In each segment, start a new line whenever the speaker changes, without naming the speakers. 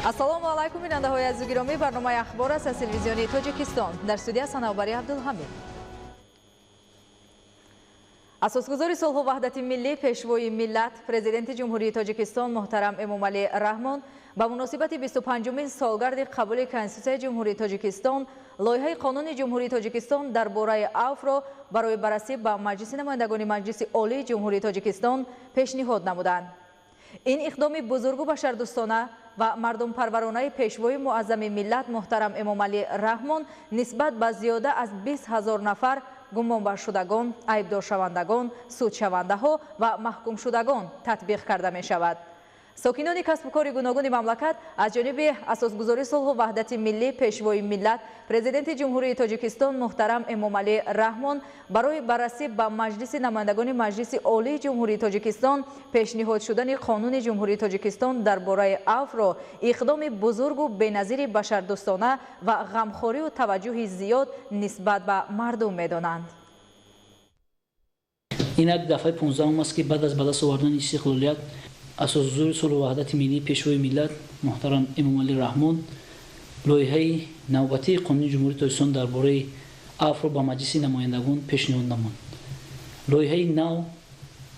ассалому алайкум бинандаҳои азизу гиромӣ, барномаи ахбор аст аз телевизиони тоҷикистон. дар студия санавбари абдулҳамид. асосгузори сулҳу ваҳдати миллӣ, пешвои миллат, президенти ҷумҳурии тоҷикистон муҳтарам Эмомалӣ Раҳмон ба муносибати 25-умин солгарди қабули Конститутсияи ҷумҳурии тоҷикистон лоиҳаи қонуни ҷумҳурии тоҷикистон дар бораи авфро барои баррасӣ ба маҷлиси намояндагони маҷлиси олии ҷумҳурии тоҷикистон пешниҳод намуданд. ин иқдоми бузургу башардӯстона ва мардумпарваронаи пешвои муаззами миллат муҳтарам Эмомалӣ Раҳмон нисбат ба зиёда аз 20 000 нафар гумонбаршудагон, айбдоршавандагон, судшавандаҳо ва маҳкумшудагон татбиқ карда мешавад. сокинони касбу кори гуногуни мамлакат аз ҷониби асосгузори сулҳу ваҳдати миллӣ, пешвои миллат, президенти ҷумҳурии тоҷикистон муҳтарам Эмомалӣ Раҳмон барои баррасӣ ба маҷлиси намояндагони маҷлиси олии ҷумҳурии тоҷикистон пешниҳод шудани қонуни ҷумҳурии тоҷикистон дар бораи авфро иқдоми бузургу беназири башардӯстона ва ғамхорию таваҷҷӯҳи зиёд нисбат ба мардум медонанд.
ин як дафъаи 15 аст ки баъд аз ба даст овардани истиқлолият асосгузори сулҳу ваҳдати миллӣ, пешвои миллат муҳтарам Эмомалӣ Раҳмон лоиҳаи навбатии қонуни ҷумҳурии тоҷикистон дар бораи авфро ба маҷлиси намояндагон пешниҳод намуд. лоиҳаи нав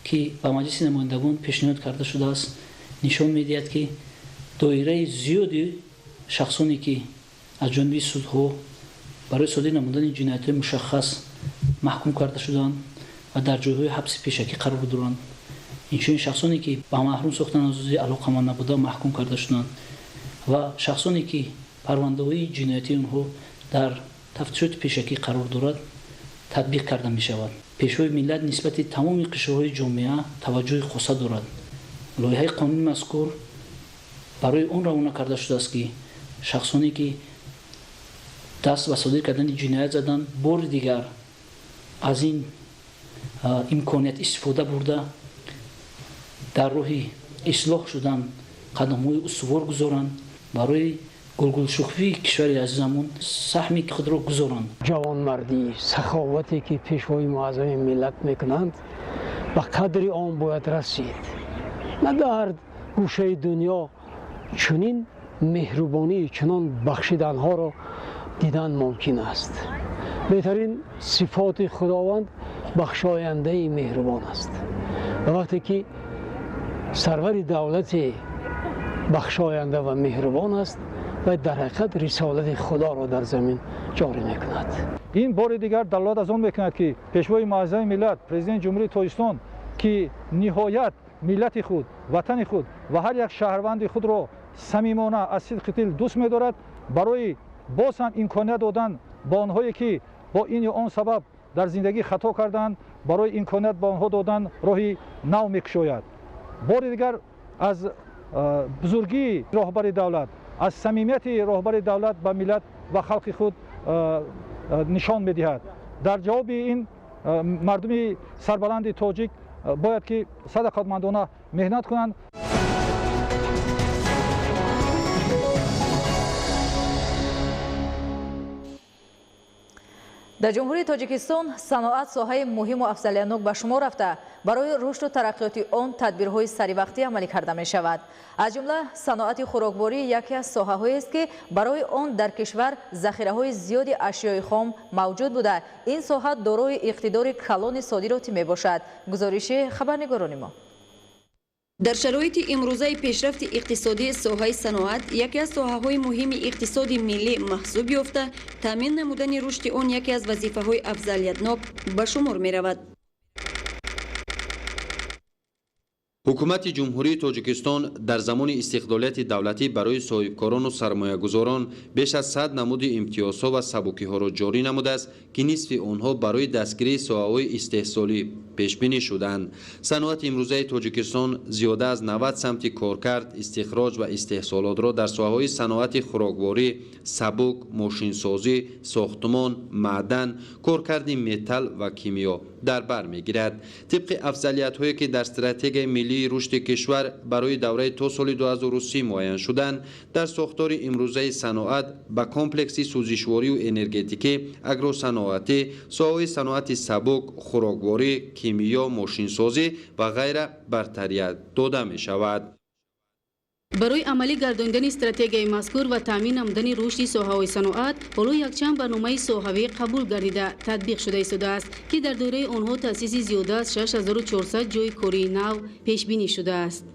ки ба маҷлиси намояндагон пешниҳод карда шудааст нишон медиҳад ки доираи зиёди шахсоне ки аз ҷониби судҳо барои содир намудани ҷиноятҳои мушаххас маҳкум карда шуданд ва дар ҷойҳои ҳабси пешакӣ қарор доранд, инчунин шахсоне ки ба маҳрум сохтани озодии алоқаманд набуда маҳкум карда шуданд ва шахсоне ки парвандаҳои ҷиноятии онҳо дар тафтишоти пешакӣ қарор дорад татбиқ карда мешавад. пешвои миллат нисбати тамоми қишрҳои ҷомеа таваҷҷӯҳи хоса дорад. лоиҳаи қонуни мазкур барои он равона карда шудааст ки шахсоне ки даст ба содир кардани ҷиноят заданд бори дигар аз ин имконият истифода бурда дар роҳи ислоҳ шудан қадамҳои устувор гузоранд, барои гулгулшукуфии кишвари азизамон саҳми худро гузоранд.
ҷавонмардӣ, саховате ки пешвои муаззами миллат мекунанд ба қадри он бояд расид. на дар гӯшаи дунё чунин меҳрубонӣ, чунон бахшиданҳоро дидан мумкин аст. беҳтарин сифоти худованд бахшояндаи меҳрубон аст. ва вақте ки сарвари давлати бахшоянда ва меҳрубон аст ва дар ҳақиқат рисолати худоро дар замин ҷорӣ мекунад.
ин бори дигар далолат аз он мекунад ки пешвои муаззами миллат, президенти ҷумҳурии тоҷикистон ки ниҳоят миллати худ, ватани худ ва ҳар як шаҳрванди худро самимона аз сидқи дил дӯст медорад, барои боз ҳам имконият додан ба онҳое ки бо ин ё он сабаб дар зиндагӣ хато карданд, барои имконият ба онҳо додан роҳи нав мекушояд. бори дигар аз бузургии роҳбари давлат, аз самимияти роҳбари давлат ба миллат ва халқи худ нишон медиҳад. дар ҷавоби ин мардуми сарбаланди тоҷик бояд ки садақатмандона меҳнат кунанд.
дар ҷумҳурии тоҷикистон саноат соҳаи муҳиму афзалиятнок ба шумор рафта барои рушду тараққиёти он тадбирҳои саривақтӣ амалӣ карда мешавад. аз ҷумла саноати хӯрокворӣ яке аз соҳаҳоест ки барои он дар кишвар захираҳои зиёди ашёи хом мавҷуд буда ин соҳа дорои иқтидори калони содиротӣ мебошад. гузориши хабарнигорони мо.
дар шароити имрӯзаи пешрафти иқтисодии соҳаи саноат яке аз соҳаҳои муҳими иқтисоди миллӣ маҳсуб ёфта, таъмин намудани рушди он яке аз вазифаҳои афзалиятнок ба шумор меравад.
ҳукумати ҷумҳурии тоҷикистон дар замони истиқлолияти давлатӣ барои соҳибкорону сармоягузорон беш аз 100 намуди имтиёзҳо ва сабукиҳоро ҷорӣ намудааст ки нисфи онҳо барои дастгирии соҳаҳои истеҳсолӣ пешбинӣ шуданд. саноати имрӯзаи тоҷикистон зиёда аз 90 самти коркард, истихроҷ ва истеҳсолотро дар соҳаҳои саноати хӯрокворӣ, сабук, мошинсозӣ, сохтмон, маъдан, коркарди металл ва кимиё дар бар мегирад. тибқи афзалиятҳое ки дар стратегияи миллии рушди кишвар барои давраи то соли 2030 муайян шуданд, дар сохтори имрӯзаи саноат ба комплекси сӯзишворию энергетикӣ, агросаноатӣ, соҳаҳои саноати сабук, хӯрокворӣ, кимиё, мошинсозӣ ва ғайра бартарият дода мешавад.
برای عملی گرداندن استراتژی مذکور و تامین آمدنی رشد ساحه‌های صنعت، حالا یکچند برنامه ساحوی قبول گردیده تطبیق شده است که در دوره آنها تأسیس زیاده از 6400 جای کاری نو پیش بینی شده است.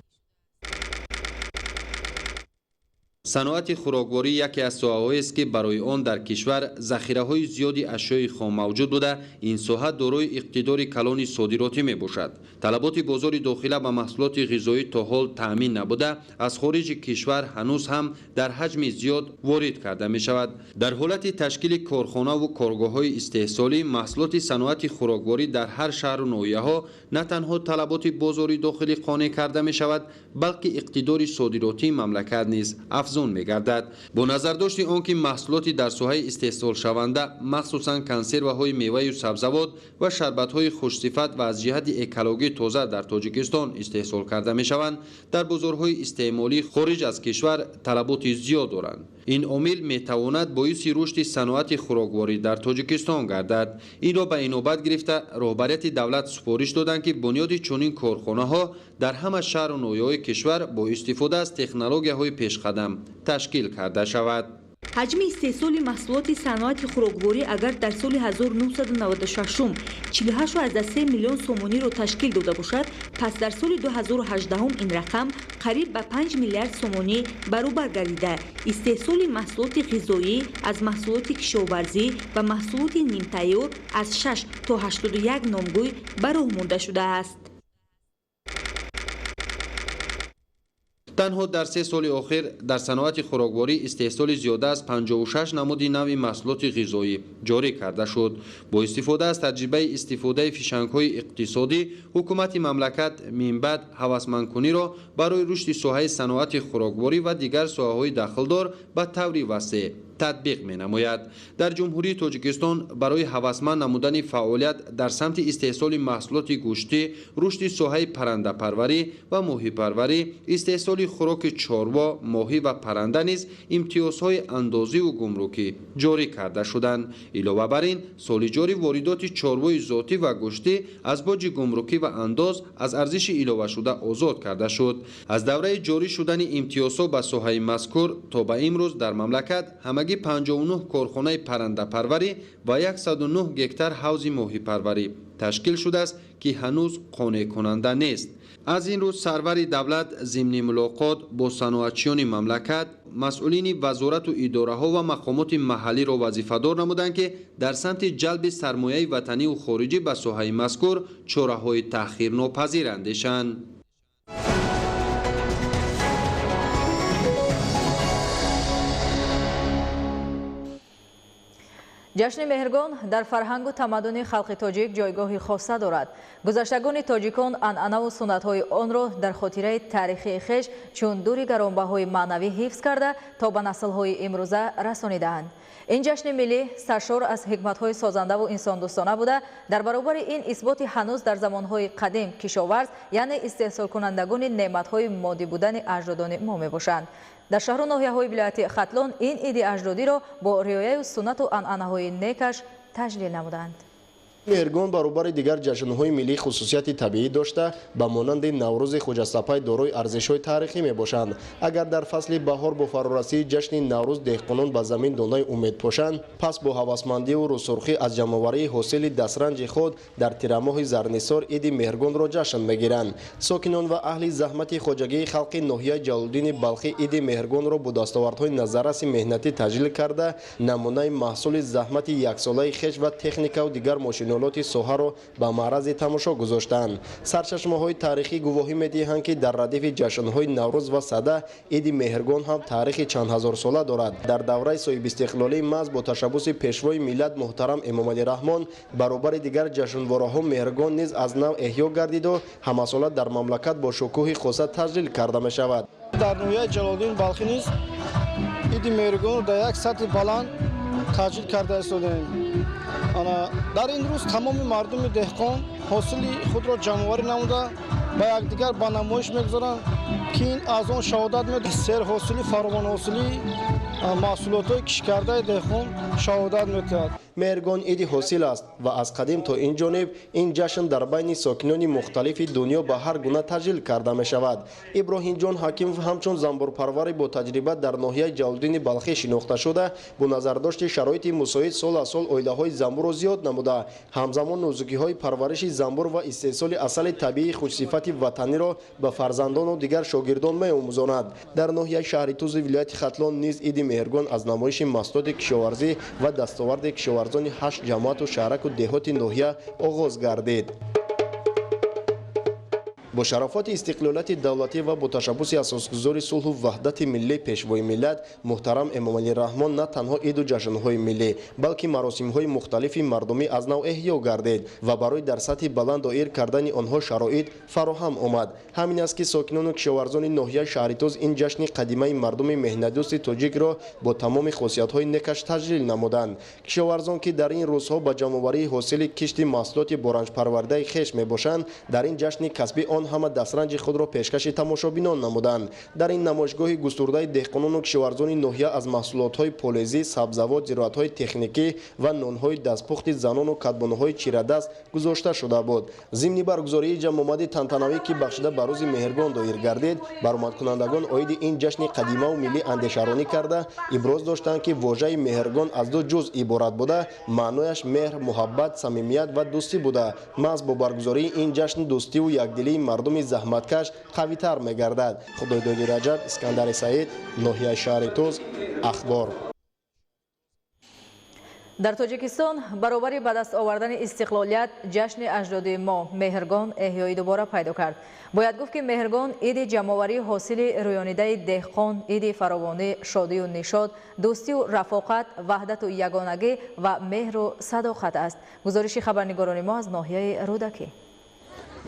صنعت خوراکواری یکی از ساحه‌هایی است که برای آن در کشور ذخیره‌های زیادی اشیاء خام موجود بوده. این ساحه دارای اقتدار کلان صادراتی میباشد. طلبات بازار داخلی به محصولات غذایی تا حال تأمین نبوده، از خارج کشور هنوز هم در حجم زیاد وارد کرده می شود. در حالت تشکیل کارخانه و کارگاه‌های استحصالی محصولات صنعت خوراکواری در هر شهر و ناحیه‌ها نه تنها طلبات بازار داخلی قانع کرده می شود، بلکه اقتدار صادراتی مملکت نیز افزون می‌گردد. با نظر داشت آنکه محصولات در ساحه استحصال شونده مخصوصاً کنسروهای میوه و سبزیجات و شربت‌های خوش‌صفت و از جهت اکولوژی تازه در تاجیکستان استحصال کرده می‌شوند، در بازارهای استعمالی خارج از کشور طلبات زیاد دارند. این عامل می‌تواند باعث رشد صنعت خوراکواری در تاجیکستان گردد. این را به اینابت گرفته رهبریت دولت سفارش دادند که بنیاد چنین کارخانه‌ها در همه شهر و ناحیه‌های کشور با استفاده از تکنولوژی‌های پیشقدم تشکیل کرده شود.
حجم استحصال محصولات صنعت خوراکواری اگر در سال 1996 48.3 میلیون سومونی را تشکیل داده باشد، پس در سال 2018 این رقم قریب به 5 میلیارد سومونی برابر گردیده. استحصال محصولات غذایی از محصولات کشاورزی و محصولات نیمتیار از 6 تا 81 نامگوی به راه مانده شده است.
تنها در 3 سال اخیر در صنعت خوراکواری استحصال زیاده از 56 نمود نوع محصولات غذایی جاری کرده شد. با استفاده از تجربه استفاده فشنگ‌های اقتصادی، حکومت مملکت منبع هوسمندکنی را برای رشد ساحه صنعت خوراکواری و دیگر ساحه‌های داخلدار به طور وسیع تطبیق می نماید. در جمهوری تاجیکستان برای هوسمند نمودن فعالیت در سمت استحصال محصولات گوشتی، رشد ساحه پرنده پروری و ماهی پروری، استحصال خوراک چاروا، ماهی و پرنده نیز امتیازهای اندازی و گمرکی جاری کرده شدند. علاوه بر این، سال جاری واردات چاروای ذاتی و گوشتی از باج گمرکی و انداز از ارزش علاوه شده آزاد کرده شد. از دوره جاری شدن امتیازها به ساحه مذکور تا به امروز در مملکت همگی 59 کارخانه پرنده پروری و 109 گکتار حوض ماهی پروری تشکیل شده است که هنوز قانع کننده نیست. از این روز سرور دولت ضمن ملاقات با صنعتچیان مملکت، مسئولین وزارت و اداره ها و مقامات محلی را وظیفه‌دار نمودند که در سمت جلب سرمایه وطنی و خارجی به ساحه مذکور چاره‌های تأخیرناپذیر اندیشند.
جشن مهرگان در فرهنگ و تمدن خلق تاجیک جایگاه خاصه دارد. گذشتگان تاجیکان عنعنه و سنت‌های آن را در خاطره تاریخی خویش چون دوری گرانبهای معنوی حفظ کرده تا به نسل‌های امروزه رسانیده‌اند. این جشن ملی سرشار از حکمت‌های سازنده و انسان دوستانه بوده. در برابر این اثبات هنوز در زمان‌های قدیم کشاورز یعنی استحصال کنندگان نعمت‌های مادی بودن اجدادان ما می‌باشند. در شهر و ناحیه‌های ولایت ختلان این عید اجدادی را با رعایت سنت و عنعنه‌های نیکش تجلیل نمودند.
مهرگان برابر دیگر جشن‌های ملی خصوصیت طبیعی داشته به مانند نوروز خجستپای دارای ارزش‌های تاریخی میباشند. اگر در فصل بهار با فرارسی جشن نوروز دهقانان به زمین دانه امید پوشند، پس با هوسمندی و روسرخی از جمع‌آوری حاصل دسترنج خود در تیرماه زرنیسار عید مهرگان را جشن میگیرند. ساکنان و اهل زحمت خواجگی خلق ناحیه جلال‌الدین بلخی عید مهرگان را با دستاوردهای نظررس مهنتی تجلیل کرده، نمونه محصول زحمت یک ساله خویش و تکنیک و دیگر ماشین ساحه را به معرض تماشا گذاشتند. سرچشمه‌های تاریخی گواهی می‌دهند که در ردیف جشن‌های نوروز و سده عید مهرگان هم تاریخ چند هزار ساله دارد. در دوره صاحب استقلالی محض با تشبث پیشوای ملت محترم امامعلی رحمان برابر دیگر جشنواره‌ها مهرگان نیز از نو احیا گردید و همساله در مملکت با شکوه خاصه تجلیل کرده می‌شود.
در نوحیه جلال‌الدین بلخی نیز عید مهرگان در یک سطح بلند تجلیل کرده استادیم. در این روز تمام مردم دهقان حاصل خود را جمع‌آوری نموده و یکدیگر به نمایش می‌گذارند که این از آن شهادت می‌دهد سر حاصلی فراوان حاصلی محصولات کشت کرده دهقان شهادت می‌دهد.
مهرگان عید حاصل است و از قدیم تا این جانب این جشن در بین ساکنان مختلف دنیا به هر گونه تجلیل کرده می شود. ابراهیم جان حکیم همچون زنبور پرور با تجربه در ناحیه جلالدین بلخی شناخته شده با نظر داشت شرایط مساعد سال از سال آیله های زنبور را زیاد نموده، همزمان نوزکی های پرورش زنبور و استحصال اصل طبیعی خوشصفت وطنی را به فرزندان و دیگر شاگردان می آموزاند. در ناحیه شهر توز ولایت ختلان نیز عید مهرگان از نمایش محصولات کشاورزی و دستاورد کشاورزان 8 جماعت و شهرک و دهات ناحیه آغاز گردید. با شرافت استقلالات دولتی و با تشبث اساسگذار صلح و وحدت ملی پیشوای ملت محترم امامعلی رحمان نه تنها عید و جشن‌های ملی بلکه مراسم‌های مختلف مردمی از نو احیا گردید و برای در سطح بلند دایر کردن آنها شرایط فراهم آمد. همین است که ساکنان و کشاورزان ناحیه شهرتوز این جشن قدیمی مردم مهنت‌دوست تاجیک را با تمام خاصیت‌های نکش تجلیل نمودند. کشاورزان که در این روزها با جمع‌آوری حاصل کشت محصولات برنج پرورده خویش میباشند در این جشن کسبی آن همه دسترنج خود را پیشکش تماشابینان نمودند. در این نمایشگاه گسترده دهقانان و کشاورزان ناحیه از محصولات‌های پالایزی، سبزوات، زراعت‌های تکنیکی و نان‌های دستپخت زنان و کدبانه‌های چیره‌دست گذاشته شده بود. ضمن برگزاری جمع تنتنوی که بخشیده به روز مهرگان دایر گردید، برآمدکنندگان عاید این جشن قدیمی و ملی اندیشه‌رانی کرده ابراز داشتند که واژه مهرگان از دو جزء عبارت بوده، معنایش مهر، محبت، صمیمیت و دوستی بوده. محض با برگزاری این جشن دوستی و یکدلی مردم زحمتکش قوی‌تر می‌گردد. خدایداد رجب، اسکندر سعید، ناحیه شهر توز، اخبار.
در تاجیکستان برابر به دست آوردن استقلالیت جشن اجدادی ما مهرگان احیای دوباره پیدا کرد. باید گفت که مهرگان عید جمع‌آوری حاصل رویانیده دهقان، عید فراوانی شادی و نشاط، دوستی و رفاقت، وحدت و یگانگی و مهر و صداقت است. گزارش خبرنگاران ما از ناحیه رودکی.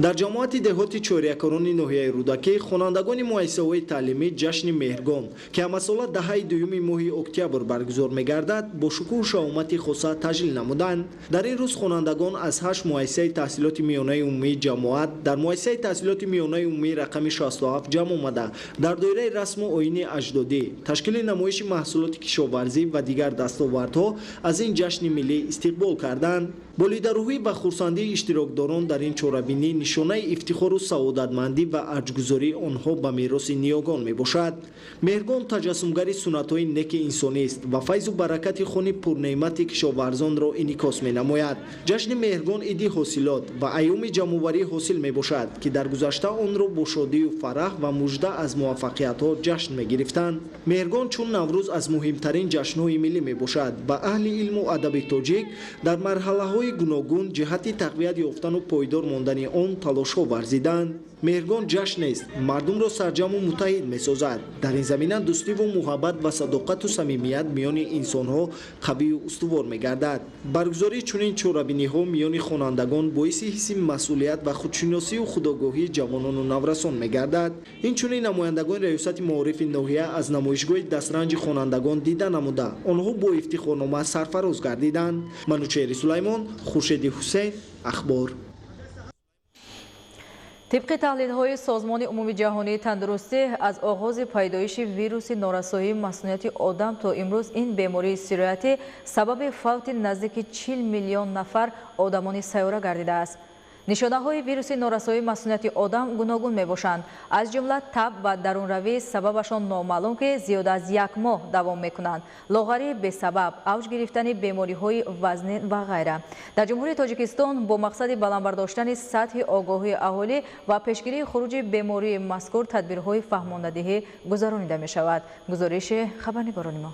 در جماعت دهات چوریکاران ناحیه رودکی خوانندگان مؤسسه‌های تعلیمی جشن مهرگان که همساله دهه دوم ماه اکتبر برگزار می‌گردد با شکوه و شهامت خاصه تجلیل نمودند. در این روز خوانندگان از 8 مؤسسه تحصیلات میانه عمومی جماعت در مؤسسه تحصیلات میانه عمومی رقم 67 جمع آمده در دایره رسم و آیین اجدادی تشکیل نمایش محصولات کشاورزی و دیگر دستاوردها از این جشن ملی استقبال کردند. با لیدرروحی و خرسندی اشتراکداران در این چهاربینی نشانه افتخار و سعادتمندی و ارجگذاری آنها به میراث نیاگان می باشد. مهرگان تجسمگر سنت‌های نیک انسانی است و فیض و برکت خون پرنعمت کشاورزان را انعکاس می نماید. جشن مهرگان عید حاصلات و ایام جمع‌آوری حاصل می باشد که در گذشته آن را با شادی و فرح و مژده از موفقیت‌ها جشن می گرفتند. مهرگان چون نوروز از مهمترین جشن‌های ملی می باشد و اهل علم و ادب تاجیک در مرحله‌های گوناگون جهت تقویت یافتن و پایدار ماندن آن تلاش‌ها ورزیدند. مهرگان جشن است مردم را سرجم و متحد می‌سازد. در این زمینه دوستی و محبت و صداقت و صمیمیت میان انسان‌ها قوی و استوار می‌گردد. برگزاری چنین چهاربینی‌ها میان خوانندگان باعث حس مسئولیت و خودشناسی و خودآگاهی جوانان و نورسان می‌گردد. این چنین نمایندگان ریاست معارف ناحیه از نمایشگاه دسترنج خوانندگان دیده نموده آنها با افتخارنامه سرفراز گردیدند. منوچهر سلیمان، خورشید حسین، اخبار.
طبق تحلیل‌های سازمان عمومی جهانی تندرستی از آغاز پیدایش ویروس نارسایی مسمومیت آدم تا امروز این بیماری سیرایتی سبب فوت نزدیک 40 میلیون نفر آدمان سیاره گردیده است. نشانه‌های ویروس نارسایی مسمومیت آدم گوناگون می‌باشند، از جمله تب و درونروی سببشان نامعلوم که زیاد از 1 ماه دوام می‌کنند، لاغری بی‌سبب، اوج گرفتن بیماری‌های وزنی و غیره. در جمهوری تاجیکستان با مقصد بلند برداشتن سطح آگاهی اهالی و پیشگیری خروج بیماری مذکور تدبیرهای فهماندهی گذرانیده می‌شود. گزارش خبرنگاران ما.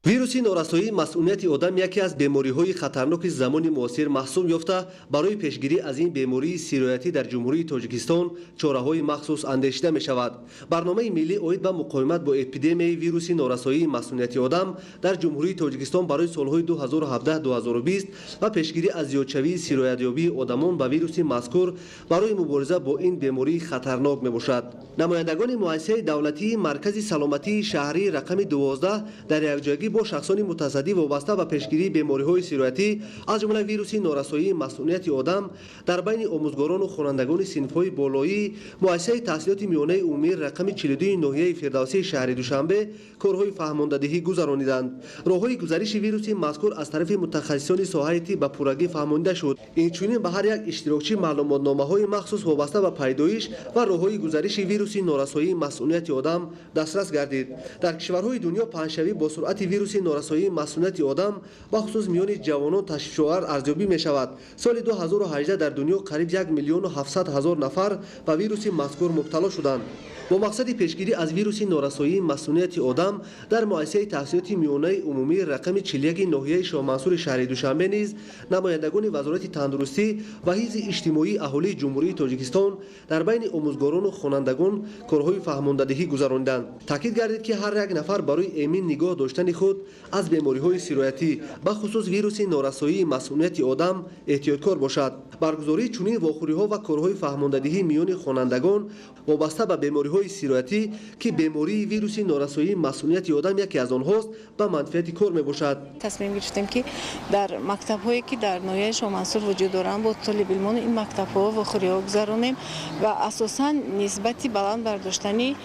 ویروس نارسایی مسمومیت آدم یکی از بیماری‌های خطرناک زمان معاصر محسوب یافته. برای پیشگیری از این بیماری سیرایتی در جمهوری تاجیکستان چاره‌های مخصوص اندیشیده می‌شود. برنامه ملی عاید به مقاومت با اپیدمی ویروس نارسایی مسمومیت آدم در جمهوری تاجیکستان برای سال‌های 2017-2020 و پیشگیری از زیادشوی سیرایت‌یابی آدمان به ویروس مذکور برای مبارزه با این بیماری خطرناک می‌باشد. نمایندگان مؤسسه دولتی مرکز سلامتی شهری رقم 12 در یکجایی با شخصان متصدی وابسته به پیشگیری بیماری‌های سیرایتی از جمله ویروس نارسایی مسئولیت آدم در بین آموزگاران و خوانندگان صنف‌های بالایی مؤسسه تحصیلات میانه عمومی رقم 42 ناحیه فردوسی شهر دوشنبه کارهای فهماندهی گذرانیدند. راههای گزارش ویروس مذکور از طرف متخصصان ساحه طب به پورگی فهمانده شد. اینچنین به هر یک اشتراکچی معلوماتنامه‌های مخصوص وابسته به پیدایش و راههای گزارش ویروس نارسایی مسئولیت آدم دسترس گردید. در کشورهای دنیا پنجشنبه با سرعت ویروس نارسایی مسئولیت آدم با خصوص میان جوانان تشویش‌آور ارزیابی می شود. سال 2018 در دنیا قریب 1,700,000 نفر به ویروس مذکور مبتلا شدند. با مقصد پیشگیری از ویروس نارسایی مسئولیت آدم در مؤسسه تحصیلات میانه عمومی رقم 41 ناحیه شاه منصور شهر دوشنبه نیز نمایندگان وزارت تندرستی و حزب اجتماعی اهالی جمهوری تاجیکستان در بین آموزگاران و خوانندگان کارهای فهماندهی گذراندند. تاکید گردید که هر یک نفر برای امین نگاه داشتن خود از بیماری‌های سیرایتی به خصوص ویروس نارسایی مسئولیت آدم احتیاطکار باشد. برگزاری چنین واخوری‌ها و کارهای فهماندهی میان خوانندگان وابسته به بیماری‌های سیرایتی که بیماری ویروس نارسایی مسئولیت آدم یکی از آنهاست به منفعت کار میباشد.
تصمیم گرفتیم که در مکتب‌هایی که در ناحیه شاه منصور وجود دارند با طالب علمان این مکتب‌ها و خوری‌ها گذرانیم و اساساً نسبتی بلند برداشتنی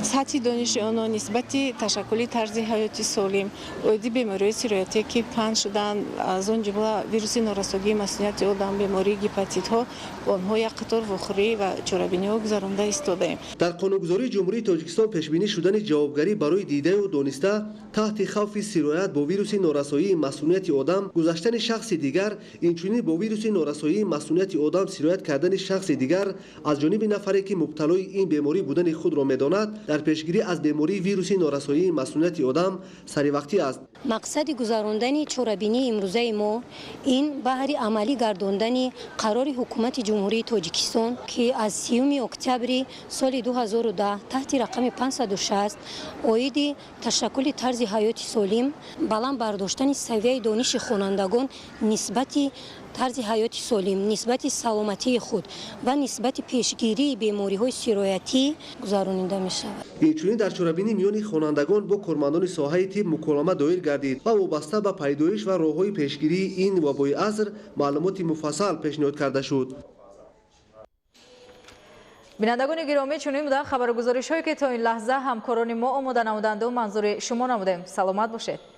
سطح دانش آنها نسبت تشکل طرز حیاتی سالم و بیماری سیرایتی که پنهان شدن از آن جمله ویروس نارسایی مسئولیت آدم بیماری هپاتیت ها و آنها یک قطار واخوری و چرابینی ها گذرانده ایستادیم.
در قانونگذاری جمهوری تاجیکستان پیشبینی شدن جوابگری برای دیده و دانسته تحت خوف سیرایت با ویروس نارسایی مسئولیت آدم گذشتن شخص دیگر اینچنین با ویروس نارسایی مسئولیت آدم سیرایت کردن شخص دیگر از جانب نفری که مبتلای این بیماری بودن خود را میداند در پیشگیری از بیماری ویروس نارسایی مسئولیت آدم سری وقتی است.
مقصد گذراندن چرابینی امروزه ما این بهر عملی گرداندن قرار حکومت جمهوری تاجیکستان که از 30 اکتبر سال 2010 تحت رقم 560 اوید تشکل طرز حیاتی سالم بلند برداشتن سویه دانش خوانندگان نسبت طرز حیاتی سالم، نسبت سلامتی خود و نسبت پیشگیری بیماری‌های سیرایتی گذرانیده می‌شود.
اینچنین در چرابینی میان خوانندگان با کارمندان ساحه طب مکالمه دایر گردید و وابسته به پیدایش و راه‌های پیشگیری این وبای عصر معلومات مفصل پیشنهاد کرده شد.
بینندگان گرامی، چنین بودن خبرگزاری‌هایی که تا این لحظه همکاران ما آماده نمودند و منظور شما نمودیم. سلامت باشید.